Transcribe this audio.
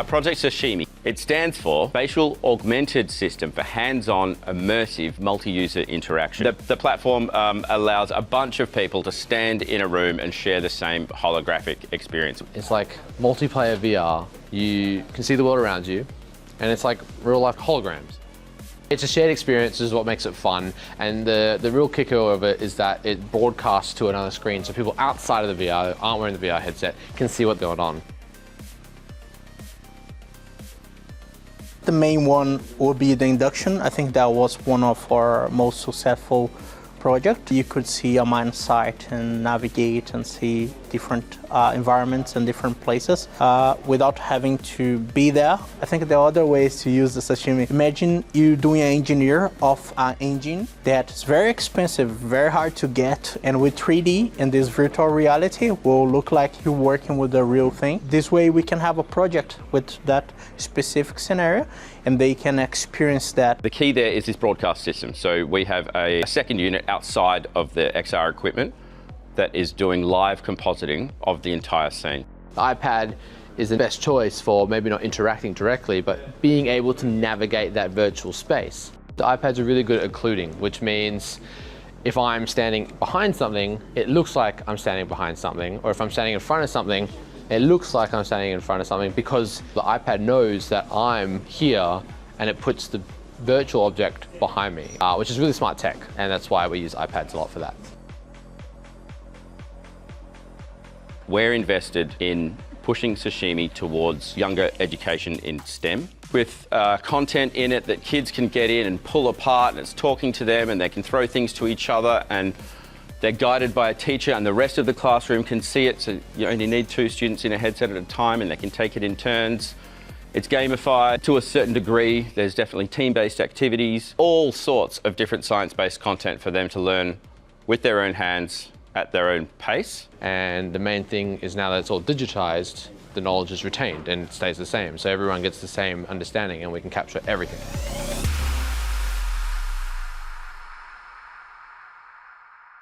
Project S.A.S.H.I.M.I. It stands for Spatial Augmented System for Hands-on Immersive Multiuser Interaction. The platform allows a bunch of people to stand in a room and share the same holographic experience. It's like multiplayer VR. You can see the world around you, and it's like real-life holograms. It's a shared experience, is what makes it fun, and the real kicker of it is that it broadcasts to another screen, so people outside of the VR, aren't wearing the VR headset, can see what's going on. The main one would be the induction. I think that was one of our most successful projects. You could see a mine site and navigate and see different environments and different places without having to be there. I think the other way is to use the sashimi. Imagine you doing an engineer of an engine that's very expensive, very hard to get, and with 3D and this virtual reality will look like you're working with the real thing. This way we can have a project with that specific scenario and they can experience that. The key there is this broadcast system. So we have a second unit outside of the XR equipment that is doing live compositing of the entire scene. The iPad is the best choice for maybe not interacting directly, but being able to navigate that virtual space. The iPads are really good at occluding, which means if I'm standing behind something, it looks like I'm standing behind something, or if I'm standing in front of something, it looks like I'm standing in front of something because the iPad knows that I'm here and it puts the virtual object behind me, which is really smart tech, and that's why we use iPads a lot for that. We're invested in pushing S.A.S.H.I.M.I. towards younger education in STEM, with content in it that kids can get in and pull apart, and it's talking to them and they can throw things to each other, and they're guided by a teacher and the rest of the classroom can see it, so you only need 2 students in a headset at a time and they can take it in turns. It's gamified to a certain degree. There's definitely team-based activities, all sorts of different science-based content for them to learn with their own hands at their own pace. And the main thing is now that it's all digitized, the knowledge is retained and it stays the same. So everyone gets the same understanding and we can capture everything.